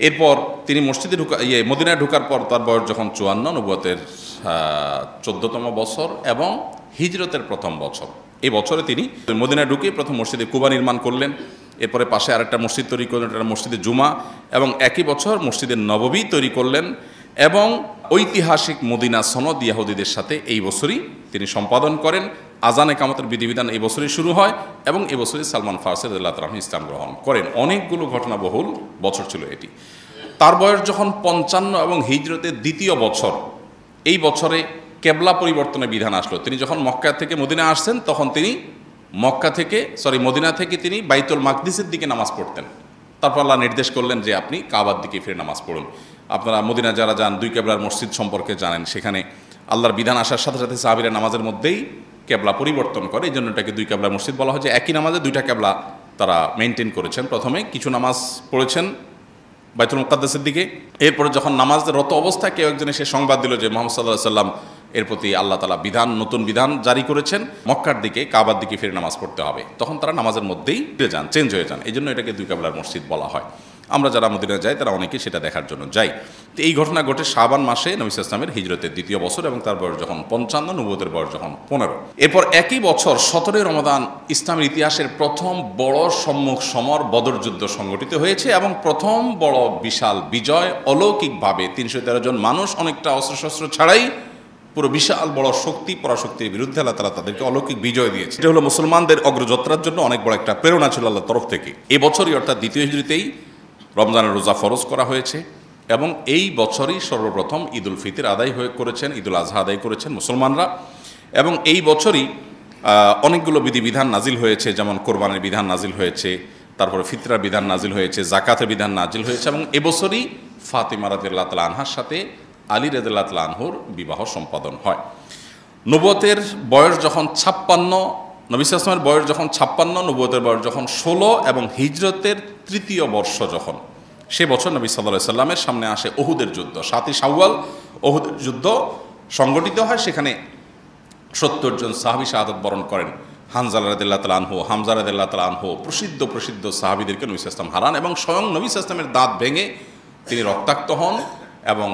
এরপর তিনি মসজিদে মদিনায় ঢোকার পর তার বয়স যখন 54, নবুয়তের 14তম বছর এবং হিজরতের প্রথম বছর, এই বছরে তিনি মদিনায় ঢুকে প্রথম মসজিদে কুবা নির্মাণ করলেন। এরপরে পাশে আরেকটা মসজিদ তৈরি করলেন, এটা মসজিদে জুমা, এবং একই বছর মসজিদে নববী তৈরি করলেন। এবং ঐতিহাসিক মদিনা সনদ ইয়াহুদীদের সাথে এই বছরই তিনি সম্পাদন করেন। আজান একামতের বিধিবিধান এই বছরই শুরু হয় এবং এই বছরই সালমান ফারসি রাদিয়াল্লাহু তাআলা ইসলাম গ্রহণ করেন। অনেকগুলো ঘটনাবহুল বছর ছিল এটি। তার বয়স যখন 55 এবং হিজরতের 2য় বছর, এই বছরে কেবলা পরিবর্তনের বিধান আসলো। তিনি যখন মক্কা থেকে মদিনা আসছেন, তখন তিনি মদিনা থেকে তিনি বাইতুল মাকদিসের দিকে নামাজ পড়তেন। তারপর আল্লাহ নির্দেশ করলেন যে আপনি কাবার দিকে ফিরে নামাজ পড়ুন। আপনারা মদিনা যারা যান, 2 কেবলার মসজিদ সম্পর্কে জানেন। সেখানে আল্লাহর বিধান আসার সাথে সাথে সাহাবীরা নামাজের মধ্যেই কেবলা পরিবর্তন করে, এই জন্য এটাকে 2 কেবলার মসজিদ বলা হয়। যে একই নামাজে 2টা কেবলা তারা মেনটেন করেছেন। প্রথমে কিছু নামাজ পড়েছেন বাইতুল মুকাদ্দাসের দিকে, এরপরে যখন নামাজের রত অবস্থায় কেউ একজন এসে সংবাদ দিল যে মুহাম্মদ সাল্লাল্লাহু আলাইহি ওয়াসাল্লাম এর প্রতি আল্লাহ তাআলা নতুন বিধান জারি করেছেন, মক্কার দিকে কাবার দিকে ফিরে নামাজ পড়তে হবে, তখন তারা নামাজের মধ্যেই চেঞ্জ হয়ে যান। এই জন্য এটাকে 2 কেবলার মসজিদ বলা হয়। আমরা যারা মদিনা যাই তারা অনেকেই সেটা দেখার জন্য যাই। তো এই ঘটনা ঘটে শাবান মাসে নবী সাল্লাল্লাহু আলাইহি ওয়াসাল্লামের হিজরতের 2য় বছর এবং তার বয়স যখন 55, নবুয়তের বয়স যখন 15। এরপর একই বছর 17 রমাদান ইসলামের ইতিহাসের প্রথম বড় সম্মুখ সমর বদর যুদ্ধ সংগঠিত হয়েছে এবং প্রথম বড় বিশাল বিজয়, অলৌকিকভাবে 313 জন মানুষ অনেকটা অস্ত্রশস্ত্র ছাড়াই পুরো বিশাল বড় পরাশক্তির বিরুদ্ধে আল্লাহ তাআলা তাদেরকে অলৌকিক বিজয় দিয়েছে। এটা হলো মুসলমানদের অগ্রযাত্রার জন্য অনেক বড় একটা প্রেরণা ছিল আল্লাহর তরফ থেকে। এই বছরই অর্থাৎ 2য় হিজরিতেই রমজানের রোজা ফরজ করা হয়েছে এবং এই বছরই সর্বপ্রথম ঈদুল ফিতর আদায় করেছেন, ঈদুল আজহা আদায় করেছেন মুসলমানরা। এবং এই বছরই অনেকগুলো বিধিবিধান নাজিল হয়েছে, যেমন কোরবানির বিধান নাজিল হয়েছে, তারপরে ফিতরার বিধান নাজিল হয়েছে, জাকাতের বিধান নাজিল হয়েছে, এবং এবছরই ফাতিমা রাদিয়াল্লাহু তাআলা আনহার সাথে আলী রাদিয়াল্লাহু তাআলা আনহুর বিবাহ সম্পাদন হয়। নবুয়তের বয়স যখন 56, নবী সাল্লাল্লাহু আলাইহি ওয়াসাল্লামের বয়স যখন 56, নবুয়তের বয়স যখন 16 এবং হিজরতের 3য় বর্ষ যখন, সে বছর নবী সাল্লাল্লাহু আলাইহি ওয়াসাল্লামের সামনে আসে উহুদের যুদ্ধ। 7ই শাওয়াল উহুদের যুদ্ধ সংগঠিত হয়। সেখানে 70 জন সাহাবী শাহাদাত বরণ করেন। হানজালা রাদিয়াল্লাহু তাআলা আনহু, হামজা রাদিয়াল্লাহু তাআলা আনহু, প্রসিদ্ধ সাহাবীদেরকে নবী সাল্লাল্লাহু আলাইহি ওয়াসাল্লাম হারান, এবং স্বয়ং নবী সাল্লাল্লাহু আলাইহি ওয়াসাল্লামের দাঁত ভেঙে তিনি রক্তাক্ত হন এবং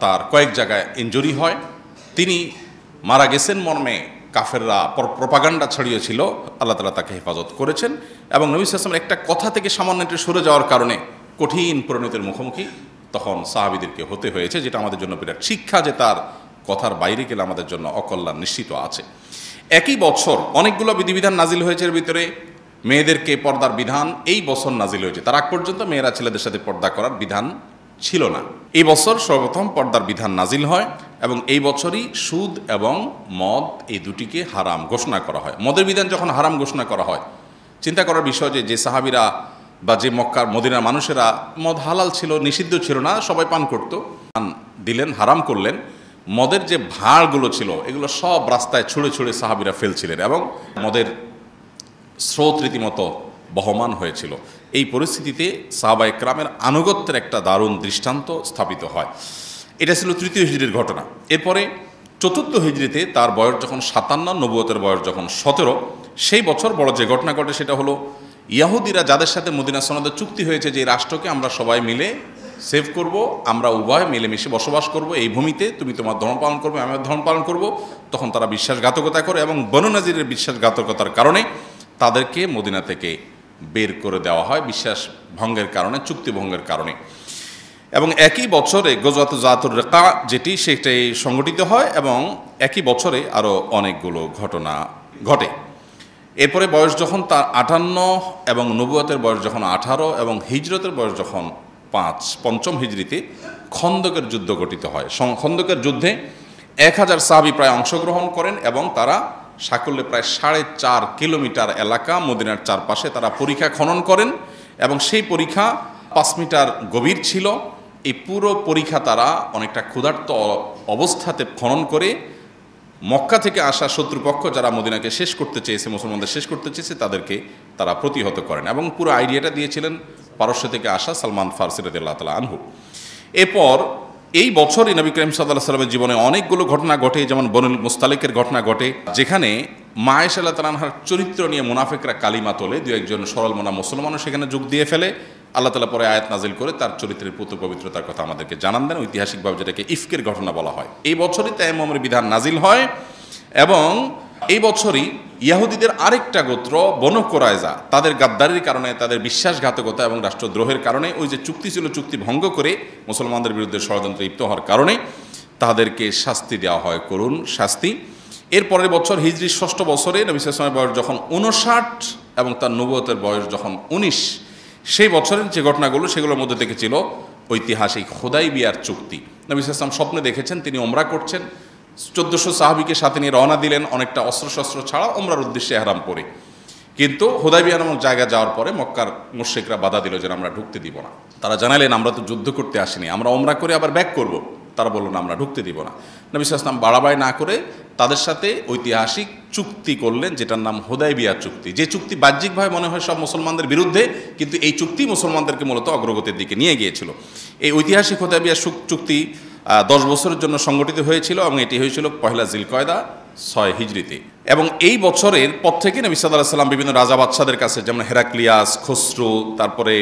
তার কয়েক জায়গায় ইনজুরি হয়। তিনি মারা গেছেন মর্মে কাফেররা প্রপাগান্ডা ছড়িয়েছিল, আল্লাহ তাআলা তাকে হেফাজত করেছেন, এবং নবী সাল্লাল্লাহু আলাইহি ওয়াসাল্লামের একটা কথা থেকে সামান্য একটু সরে যাওয়ার কারণে কঠিন পরিণতির মুখোমুখি তখন সাহাবীদেরকে হতে হয়েছে, যেটা আমাদের জন্য বিরাট শিক্ষা, যে তার কথার বাইরে গেলে আমাদের জন্য অকল্যাণ নিশ্চিত আছে। একই বছর অনেকগুলো বিধিবিধান নাজিল হয়েছে। এর ভিতরে মেয়েদেরকে পর্দার বিধান এই বছর নাজিল হয়েছে। তার আগ পর্যন্ত মেয়েরা ছেলেদের সাথে পর্দা করার বিধান ছিল না। এই বছর সর্বপ্রথম পর্দার বিধান নাজিল হয়, এবং এই বছরই সুদ এবং মদ এই দুটিকে হারাম ঘোষণা করা হয়। মদের বিধান যখন হারাম ঘোষণা করা হয়, চিন্তা করার বিষয় যে সাহাবীরা বা যে মক্কার মদিনার মানুষেরা, মদ হালাল ছিল, নিষিদ্ধ ছিল না, সবাই পান করত, দিলেন, হারাম করলেন। মদের যে ভাঁড়গুলো ছিল এগুলো সব রাস্তায় ছুঁড়ে ছুঁড়ে সাহাবীরা ফেলছিলেন, এবং মদের স্রোত রীতিমতো বহমান হয়েছিল। এই পরিস্থিতিতে সাহাবা ইকরামের আনুগত্যের একটা দারুণ দৃষ্টান্ত স্থাপিত হয়। এটা ছিল 3য় হিজরির ঘটনা। এরপরে 4র্থ হিজরিতে তার বয়স যখন 57, নবুয়তের বয়স যখন 17, সেই বছর বড় যে ঘটনা ঘটে সেটা হলো ইয়াহুদিরা যাদের সাথে মদিনা সনদের চুক্তি হয়েছে যে এই রাষ্ট্রকে আমরা সবাই মিলে সেভ করব, আমরা উভয় মিলেমিশে বসবাস করব, এই ভূমিতে তুমি তোমার ধর্ম পালন করবে, আমি আমার ধর্ম পালন করব, তখন তারা বিশ্বাসঘাতকতা করে, এবং বনু নাজিরের বিশ্বাসঘাতকতার কারণে তাদেরকে মদিনা থেকে বের করে দেওয়া হয়, বিশ্বাস ভঙ্গের কারণে, চুক্তি ভঙ্গের কারণে। এবং একই বছরে গজওয়াত যাতুর রিকা সেটাই সংগঠিত হয়, এবং একই বছরে আরও অনেকগুলো ঘটনা ঘটে। এরপরে বয়স যখন তার 58, এবং নবুয়তের বয়স যখন 18, এবং হিজরতের বয়স যখন 5, 5ম হিজরিতে খন্দকের যুদ্ধ গঠিত হয়। খন্দকের যুদ্ধে 1000 সাহাবী প্রায় অংশগ্রহণ করেন, এবং তারা সাকল্যে প্রায় 4.5 কিলোমিটার এলাকা মদিনার চারপাশে তারা পরীক্ষা খনন করেন, এবং সেই পরীক্ষা 5 মিটার গভীর ছিল। এই পুরো পরীক্ষা তারা অনেকটা ক্ষুধার্ত অবস্থাতে খনন করে মক্কা থেকে আসা শত্রুপক্ষ যারা মদিনাকে শেষ করতে চেয়েছে, মুসলমানদের শেষ করতে চেয়েছে, তাদেরকে তারা প্রতিহত করেন, এবং পুরো আইডিয়াটা দিয়েছিলেন পারস্য থেকে আসা সালমান ফারসি রাদিয়াল্লাহু তাআলা আনহু। এরপর এই বছরই নবী করিম সাল্লাল্লাহু আলাইহি ওয়াসাল্লামের জীবনে অনেকগুলো ঘটনা ঘটে, যেমন বনুল মুস্তালিকের ঘটনা ঘটে, যেখানে মা আয়েশা রাদিয়াল্লাহু তাআলা আনহার চরিত্র নিয়ে মুনাফিকরা কালিমা তোলে, দু একজন সরল মনা মুসলমানও সেখানে যোগ দিয়ে ফেলে। আল্লাহ তাআলা পরে আয়াত নাজিল করে তার চরিত্রের পুত্র পবিত্রতার কথা আমাদেরকে জানান দেন, ঐতিহাসিকভাবে যেটাকে ইফকের ঘটনা বলা হয়। এই বছরই তায়াম্মুমের বিধান নাজিল হয়, এবং এই বছরই ইয়াহুদীদের আরেকটা গোত্র বনু কুরাইজা, তাদের গাদ্দারির কারণে, তাদের বিশ্বাসঘাতকতা এবং রাষ্ট্রদ্রোহের কারণে, ওই যে চুক্তি ছিল চুক্তি ভঙ্গ করে মুসলমানদের বিরুদ্ধে ষড়যন্ত্রে লিপ্ত হওয়ার কারণে তাদেরকে শাস্তি দেওয়া হয়, করুণ শাস্তি। এর পরের বছর হিজরি 6ষ্ঠ বছরে নবী সাল্লাল্লাহু আলাইহি ওয়াসাল্লামের বয়স যখন 59 এবং তার নবুয়তের বয়স যখন 19, সেই বছরের যে ঘটনাগুলো সেগুলোর মধ্যে থেকে ছিল ঐতিহাসিক হুদাইবিয়ার চুক্তি। নবী সাল্লাল্লাহু আলাইহি ওয়াসাল্লাম স্বপ্নে দেখেছেন তিনি ওমরা করছেন, 1400 সাহাবীকে সাথে নিয়ে রওনা দিলেন, অনেকটা অস্ত্রশস্ত্র ছাড়া ওমরার উদ্দেশ্যে ইহরাম পরে। কিন্তু হুদাইবিয়া নামক জায়গা যাওয়ার পরে মক্কার মুশরিকরা বাধা দিল যে আমরা ঢুকতে দিব না। তারা জানালেন আমরা তো যুদ্ধ করতে আসিনি, আমরা ওমরা করে আবার ব্যাক করব। তারা বলল না, আমরা ঢুকতে দিব না। নবী সাল্লাল্লাহু আলাইহি ওয়াসাল্লাম বাড়াবাড়ি না করে তাদের সাথে ঐতিহাসিক চুক্তি করলেন, যেটার নাম হুদাইবিয়া চুক্তি। যে চুক্তি বাহ্যিকভাবে মনে হয় সব মুসলমানদের বিরুদ্ধে, কিন্তু এই চুক্তি মুসলমানদেরকে মূলত অগ্রগতির দিকে নিয়ে গিয়েছিল। এই ঐতিহাসিক হুদাইবিয়া চুক্তি 10 বছরের জন্য সংগঠিত হয়েছিল, এবং এটি হয়েছিল পহেলা জিলকয়দা 6 হিজরিতে। এবং এই বছরের পর থেকে নবী সাল্লাল্লাহু আলাইহি ওয়াসাল্লাম বিভিন্ন রাজা বাদশাদের কাছে, যেমন হেরাক্লিয়াস, খসরু, তারপরে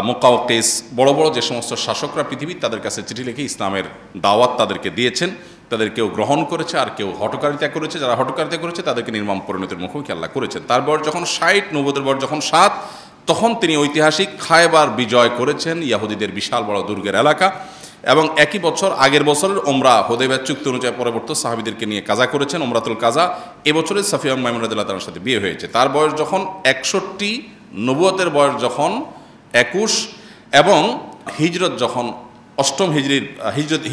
মুকাওকিস, বড় বড় যে সমস্ত শাসকরা পৃথিবীর, তাদের কাছে চিঠি লিখে ইসলামের দাওয়াত তাদেরকে দিয়েছেন। তাদের কেউ গ্রহণ করেছে, আর কেউ হঠকারিতা করেছে। যারা হঠকারিতা করেছে তাদেরকে নির্মম পরিণতির মুখোমুখি আল্লাহ করেছেন। তার বয়স যখন 60, নবুয়তের বয়স যখন 7, তখন তিনি ঐতিহাসিক খায়বার বিজয় করেছেন, ইয়াহুদীদের বিশাল বড় দুর্গের এলাকা। এবং একই বছর, আগের বছরের ওমরা হুদাইবিয়া চুক্তি অনুযায়ী পরবর্তী সাহাবীদেরকে নিয়ে কাজা করেছেন, ওমরাতুল কাজা। এবছরের সাফিয়া মাইমুন রাদিয়াল্লাহু তাআলার সাথে বিয়ে হয়েছে। তার বয়স যখন 61, নবুয়তের বয়স যখন 21, এবং হিজরত যখন অষ্টম হিজরির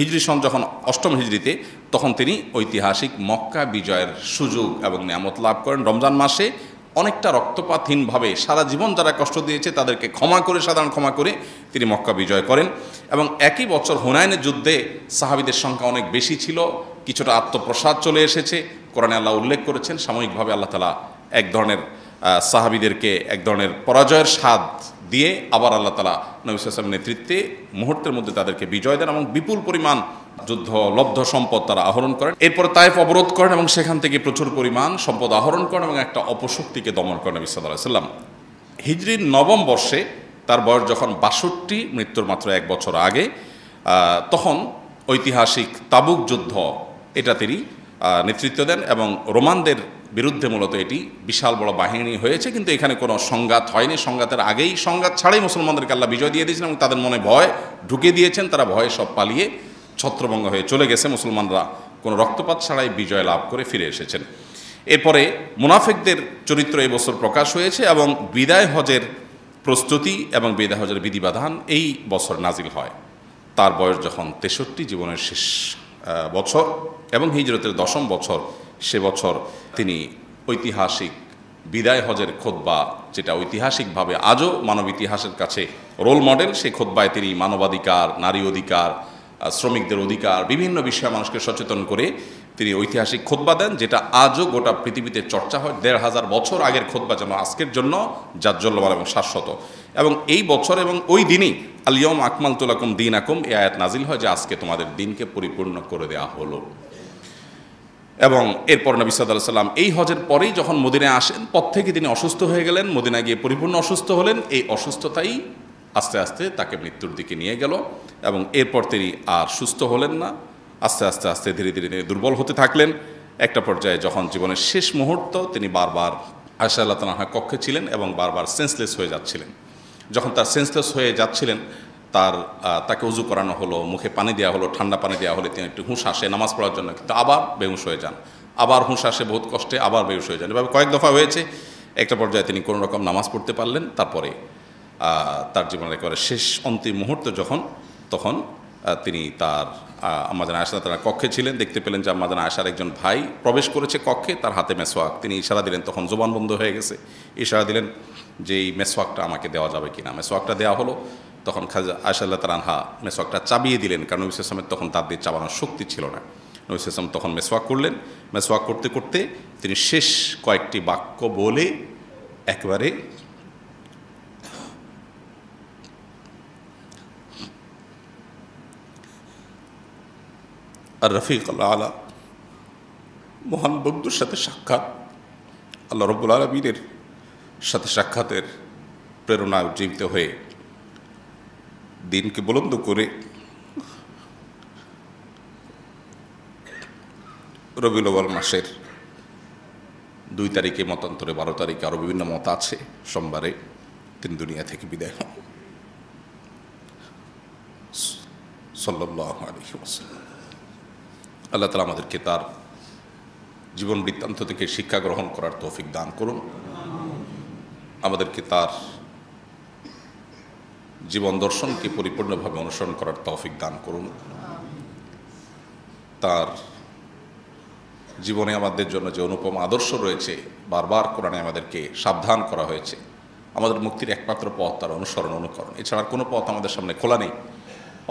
হিজরি সন যখন অষ্টম হিজরিতে, তখন তিনি ঐতিহাসিক মক্কা বিজয়ের সুযোগ এবং নিয়ামত লাভ করেন। রমজান মাসে অনেকটা রক্তপাতহীনভাবে সারা জীবন যারা কষ্ট দিয়েছে তাদেরকে সাধারণ ক্ষমা করে তিনি মক্কা বিজয় করেন। এবং একই বছর হুনাইনের যুদ্ধে সাহাবীদের সংখ্যা অনেক বেশি ছিল, কিছুটা আত্মপ্রসাদ চলে এসেছে। কোরআনে আল্লাহ উল্লেখ করেছেন সাময়িকভাবে আল্লাহ তাআলা এক ধরনের সাহাবীদেরকে এক ধরনের পরাজয়ের স্বাদ দিয়ে আবার আল্লাহ তাআলা নবী সাল্লাল্লাহু আলাইহি ওয়াসাল্লামের নেতৃত্বে মুহূর্তের মধ্যে তাদেরকে বিজয় দেন এবং বিপুল পরিমাণ লব্ধ সম্পদ তারা আহরণ করেন। এরপর তায়েফ অবরোধ করেন এবং সেখান থেকে প্রচুর পরিমাণ সম্পদ আহরণ করেন এবং একটা অপশক্তিকে দমন করেন নবী সাল্লাল্লাহু আলাইহি ওয়াসাল্লাম। হিজরির নবম বর্ষে তার বয়স যখন ৬২, মৃত্যুর মাত্র এক বছর আগে, তখন ঐতিহাসিক তাবুক যুদ্ধ এটা তিনি নেতৃত্ব দেন এবং রোমানদের বিরুদ্ধে মূলত এটি বিশাল বড় বাহিনী হয়েছে, কিন্তু এখানে কোনো সংঘাত হয়নি। সংঘাতের আগেই, সংঘাত ছাড়াই মুসলমানদেরকে আল্লাহ বিজয় দিয়ে দিয়েছেন এবং তাদের মনে ভয় ঢুকে দিয়েছেন। তারা ভয়ে সব পালিয়ে ছত্রভঙ্গ হয়ে চলে গেছে। মুসলমানরা কোনো রক্তপাত ছাড়াই বিজয় লাভ করে ফিরে এসেছেন। এরপরে মুনাফিকদের চরিত্র এবছর প্রকাশ হয়েছে এবং বিদায় হজের প্রস্তুতি এবং বিদায় হজের বিধিবিধান এই বছর নাজিল হয়। তার বয়স যখন ৬৩, জীবনের শেষ বছর এবং হিজরতের ১০ম বছর, সে বছর তিনি ঐতিহাসিক বিদায় হজের খুতবা, যেটা ঐতিহাসিকভাবে আজও মানব ইতিহাসের কাছে রোল মডেল, সেই খুতবায় তিনি মানবাধিকার, নারী অধিকার, শ্রমিকদের অধিকার, বিভিন্ন বিষয়ে মানুষকে সচেতন করে তিনি ঐতিহাসিক খুতবা দেন, যেটা আজও গোটা পৃথিবীতে চর্চা হয়। ১৫০০ বছর আগের খুতবা যেন আজকের জন্য জাজ্জল্যমান এবং শাশ্বত। এবং এই বছর এবং ওই দিনই আল-ইয়াউম আকমালতু লাকুম দীনাকুম এই আয়াত নাজিল হয় যে আজকে তোমাদের দিনকে পরিপূর্ণ করে দেওয়া হলো। এবং এরপর নবী সাল্লাল্লাহু আলাইহি ওয়াসাল্লাম এই হজের পরেই যখন মদিনায় আসেন, পর থেকে তিনি অসুস্থ হয়ে গেলেন, মদিনায় গিয়ে পরিপূর্ণ অসুস্থ হলেন। এই অসুস্থতাই আস্তে আস্তে তাকে মৃত্যুর দিকে নিয়ে গেল এবং এরপর তিনি আর সুস্থ হলেন না। আস্তে আস্তে আস্তে ধীরে ধীরে তিনি দুর্বল হতে থাকলেন। একটা পর্যায়ে যখন জীবনের শেষ মুহূর্ত, তিনি বারবার আয়েশা রাদিয়াল্লাহু তাআলার কক্ষে ছিলেন এবং বারবার সেন্সলেস হয়ে যাচ্ছিলেন। যখন তার সেন্সলেস হয়ে যাচ্ছিলেন, তাকে উজু করানো হলো, মুখে পানি দেওয়া হলো, ঠান্ডা পানি দেওয়া হলে তিনি একটু হুঁশ আসে নামাজ পড়ার জন্য, কিন্তু আবার বেহুঁশ হয়ে যান, আবার হুঁশ আসে বহুত কষ্টে, আবার বেহুঁশ হয়ে যান। এভাবে কয়েক দফা হয়েছে। একটা পর্যায়ে তিনি কোনো রকম নামাজ পড়তে পারলেন। তারপরে তার জীবনের একেবারে শেষ অন্তিম মুহূর্ত তখন তিনি তার আম্মা জান আয়েশা তার কক্ষে ছিলেন, দেখতে পেলেন যে আম্মা জান আয়েশার একজন ভাই প্রবেশ করেছে কক্ষে, তার হাতে মেসওয়াক। তিনি ইশারা দিলেন, তখন জবান বন্ধ হয়ে গেছে। ইশারা দিলেন যে এই মেসওয়াকটা আমাকে দেওয়া যাবে কিনা। মেসওয়াকটা দেওয়া হলো। তখন খাজা আয়েশা রাদিয়াল্লাহু তাআলা আনহা মেসওয়াকটা চাবিয়ে দিলেন, কারণ নবী সাল্লাল্লাহু আলাইহি ওয়াসাল্লামের তখন দাঁত দিয়ে চাবানোর শক্তি ছিল না। নবী সাল্লাল্লাহু আলাইহি ওয়াসাল্লাম তখন মেসওয়াক করলেন। মেসওয়াক করতে করতে তিনি শেষ কয়েকটি বাক্য বলে একেবারে আর রফিক আলা মহান বন্ধুর সাথে সাক্ষাৎ, আল্লাহ রাব্বুল আলামিনের সাথে সাক্ষাতের প্রেরণা উজ্জীবিত হয়ে দিনকে বুলন্দ করে রবিউল আউয়াল মাসের 2 তারিখে, মতান্তরে 12 তারিখে, আরও বিভিন্ন মত আছে, সোমবারে তিনি দুনিয়া থেকে বিদায় হন সাল্লাল্লাহু আলাইহি ওয়াসাল্লাম। আল্লাহ তাআলা আমাদেরকে তার জীবন বৃত্তান্ত থেকে শিক্ষা গ্রহণ করার তৌফিক দান করুন। আমাদেরকে তার জীবন দর্শনকে পরিপূর্ণভাবে অনুসরণ করার তৌফিক দান করুন। তার জীবনে আমাদের জন্য যে অনুপম আদর্শ রয়েছে, বারবার কোরআনে আমাদেরকে সাবধান করা হয়েছে, আমাদের মুক্তির একমাত্র পথ তার অনুসরণ, অনুকরণ, এছাড়া কোনো পথ আমাদের সামনে খোলা নেই।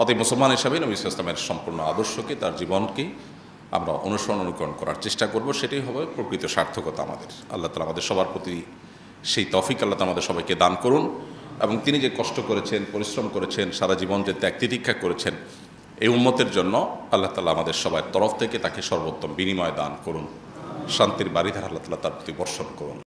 অতএব মুসলমান হিসাবে নবী সাল্লাল্লাহু আলাইহি ওয়াসাল্লামের সম্পূর্ণ আদর্শকে, তার জীবনকে আমরা অনুসরণ, অনুকরণ করার চেষ্টা করব। সেটাই হবে প্রকৃত সার্থকতা আমাদের। আল্লাহ তাআলা আমাদের সবার প্রতি সেই তৌফিক আল্লাহ তাআলা আমাদের সবাইকে দান করুন। এবং তিনি যে কষ্ট করেছেন, পরিশ্রম করেছেন, সারা জীবন যে ত্যাগ তিতিক্ষা করেছেন এই উম্মতের জন্য, আল্লাহ তাআলা আমাদের সবার তরফ থেকে তাকে সর্বোত্তম বিনিময় দান করুন। শান্তির বারিধারা আল্লাহ তাআলা তার প্রতি বর্ষণ করুন।